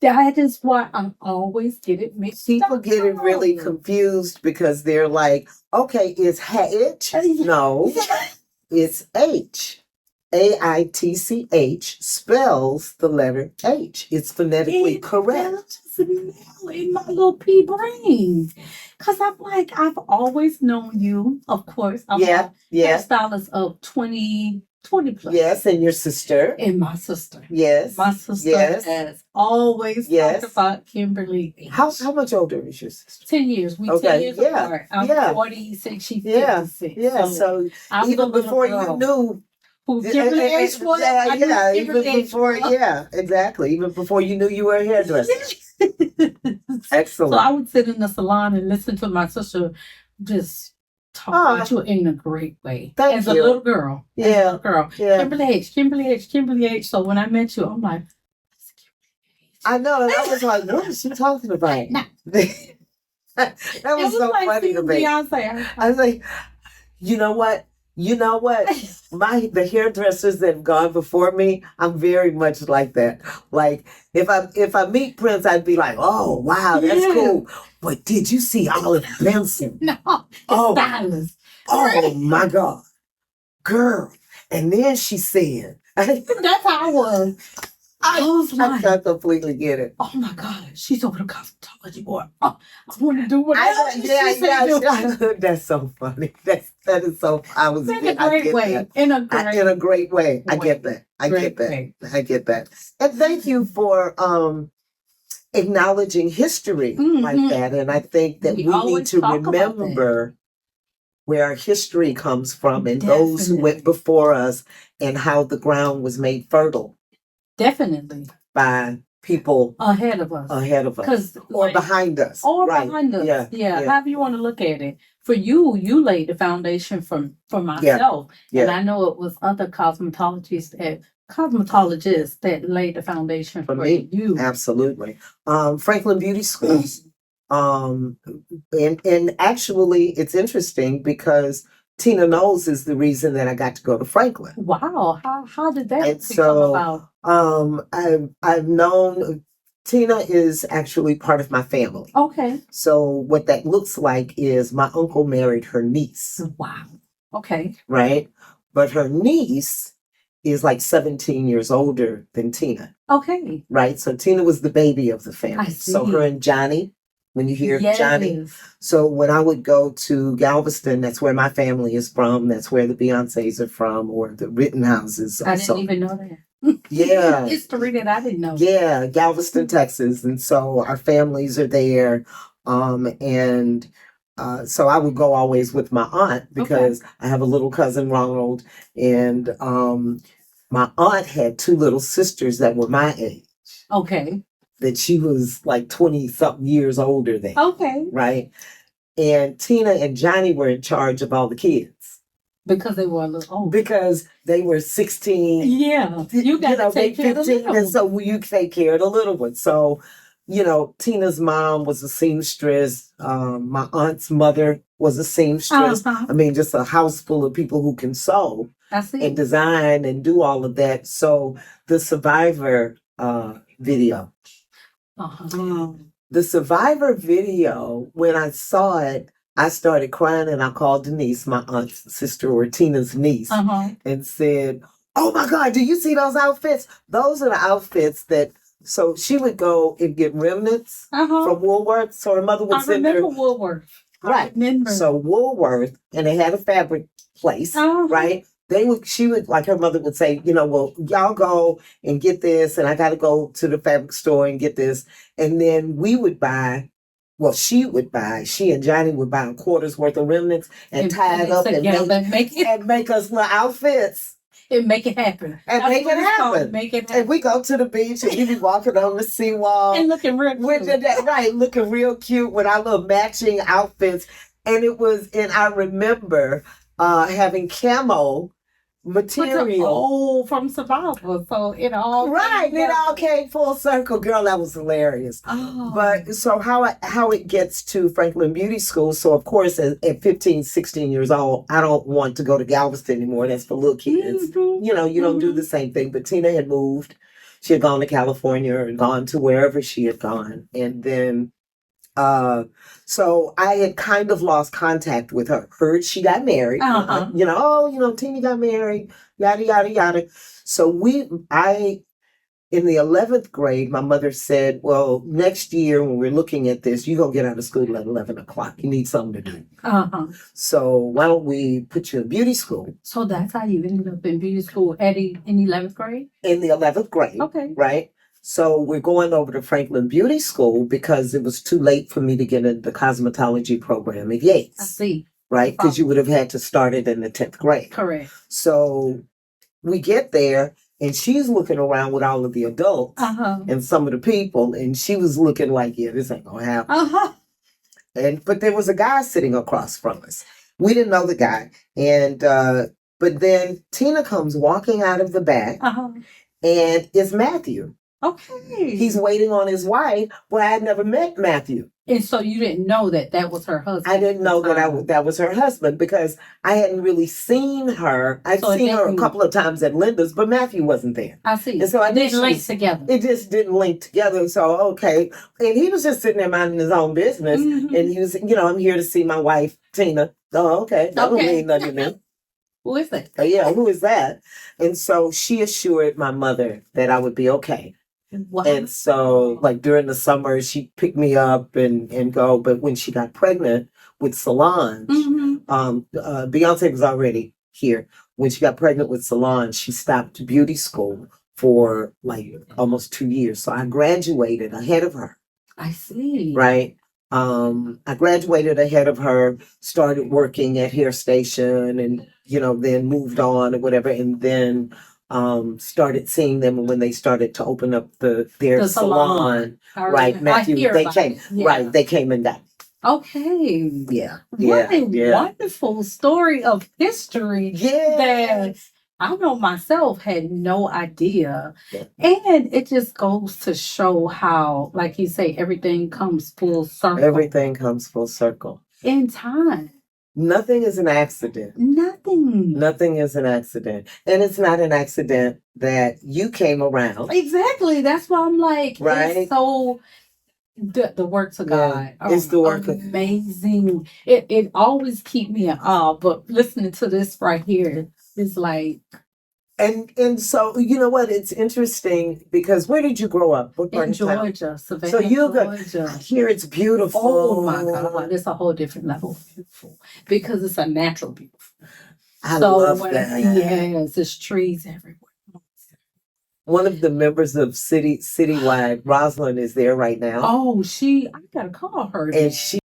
That is why I always get it mixed People up. get it really confused because they're like, okay, it's H. No, it's H. Aitch spells the letter H. It's phonetically correct. In my little pea brain. Because I'm like, I've always known you, of course. I'm a hairstylist of 20 plus. Yes, and your sister. And my sister. Yes. My sister has always talked about Kimberly Aitch. How much older is your sister? 10 years. We 10 years apart. I'm 46, she's 56. Yeah, so even before you knew who Kimberly Aitch was. Exactly. Even before you knew you were a hairdresser. Excellent. So I would sit in the salon and listen to my sister just talk about you in a great way. Thank you. A little girl. Yeah. Kimberly Aitch. So when I met you, I'm like, I know, and I was like, what is she talking about? That was so like funny to me. Beyonce. I was like, you know what? The hairdressers that have gone before me, I'm very much like that. Like if I meet Prince, I'd be like, oh wow, that's cool. But did you see Olive Benson? No, stylist. Oh my God, girl. And then she said, that's how I was. I completely get it. Oh my God, she's over the cosmetology board. I want to do whatever. That's so funny. That is so. In a great way. In a great way. I get that. I get that. And thank you for acknowledging history like that. And I think that we need to remember where our history comes from and those who went before us and how the ground was made fertile. Definitely. By people ahead of us. Or behind us. Behind us. Yeah. However you want to look at it. For you laid the foundation for myself. Yeah. And I know it was other cosmetologists that laid the foundation for me. You. Absolutely. Franklin Beauty Schools. And actually it's interesting because Tina Knowles is the reason that I got to go to Franklin. Wow. How did that come about? I've known Tina is actually part of my family. Okay. So what that looks like is my uncle married her niece. Wow. Okay. Right? But her niece is like 17 years older than Tina. Okay. Right? So Tina was the baby of the family. So her and Johnny, when you hear Johnny. So when I would go to Galveston, that's where my family is from. That's where the Beyoncés are from, or the Rittenhouses. I didn't even know that. Yeah. History that I didn't know. Yeah, Galveston, Texas. And so our families are there. So I would go always with my aunt because I have a little cousin, Ronald. And my aunt had two little sisters that were my age. Okay. That she was like 20-something years older than. Okay. Right? And Tina and Johnny were in charge of all the kids. Because they were a little old. Because they were 16. Yeah. You got to take care of the little ones. And so you take care of the little ones. So, Tina's mom was a seamstress. My aunt's mother was a seamstress. Uh-huh. I mean, just a house full of people who can sew and design and do all of that. So the Survivor video. Uh-huh. The Survivor video, when I saw it, I started crying and I called Denise, my aunt's sister or Tina's niece, and said, oh my God, do you see those outfits? Those are the outfits that, so she would go and get remnants from Woolworth. So her mother would send her. I remember Woolworth. Right. So Woolworth, and they had a fabric place, right? She would, like her mother would say, well, y'all go and get this, and I got to go to the fabric store and get this. And then she and Johnny would buy a quarter's worth of remnants and tie it up and make us little outfits. And make it happen. Make it happen. And we go to the beach and we be walking on the seawall. And looking real cute. Looking real cute with our little matching outfits. And I remember having camo material from Survivor, so it all it all came full circle. Girl, that was hilarious. But so how it gets to Franklin Beauty School, so of course at 15, 16 years old, I don't want to go to Galveston anymore. That's for little kids. You don't do the same thing. But Tina had moved She had gone to California or gone to wherever she had gone. And then, so I had kind of lost contact with her. Heard she got married. Tina got married, yada, yada, yada. So in the 11th grade, my mother said, well, next year when we're looking at this, you're going to get out of school at 11 o'clock. You need something to do. So why don't we put you in beauty school? So that's how you ended up in beauty school in 11th grade? In the 11th grade. Okay. Right? So we're going over to Franklin Beauty School because it was too late for me to get into the cosmetology program at Yates. I see. Right? Because you would have had to start it in the 10th grade. Correct. So we get there. And she's looking around with all of the adults and some of the people, and she was looking like, yeah, this ain't gonna happen. But there was a guy sitting across from us. We didn't know the guy. And but then Tina comes walking out of the back, and it's Matthew. Okay. He's waiting on his wife. Well, I had never met Matthew. And so you didn't know that was her husband? I didn't know that was her husband because I hadn't really seen her. I'd seen her a couple of times at Linda's, but Matthew wasn't there. I see. And so it didn't link together. It just didn't link together. So, okay. And he was just sitting there minding his own business. And he was, I'm here to see my wife, Tina. Oh, okay. That don't mean nothing to me. Who is that? Yeah, who is that? And so she assured my mother that I would be okay. Wow. And so, like, during the summer, she picked me up and go. But when she got pregnant with Solange, Beyoncé was already here. When she got pregnant with Solange, she stopped beauty school for like almost 2 years. So I graduated ahead of her. I see. Right. I graduated ahead of her, started working at Hair Station and, then moved on or whatever. And then started seeing them when they started to open up their salon. Right, Matthew, they came. Yeah. Right, they came and got me. Okay. Yeah. What a wonderful story of history. Yeah. That I know myself had no idea. Yeah. And it just goes to show how, like you say, everything comes full circle. Everything comes full circle. In time. Nothing is an accident. Nothing is an accident. And it's not an accident that you came around. Exactly. That's why I'm like, right? It's so the works of God. It's the work amazing. It always keep me in awe, but listening to this right here is like. And so, you know what? It's interesting because where did you grow up? What part in Georgia, Savannah, so you Georgia. Here it's beautiful. Oh my God, it's a whole different level of beautiful because it's a natural beautiful. I love that. Yes, there's trees everywhere. One of the members of Citywide, Rosalind, is there right now. Oh, I gotta call her. And she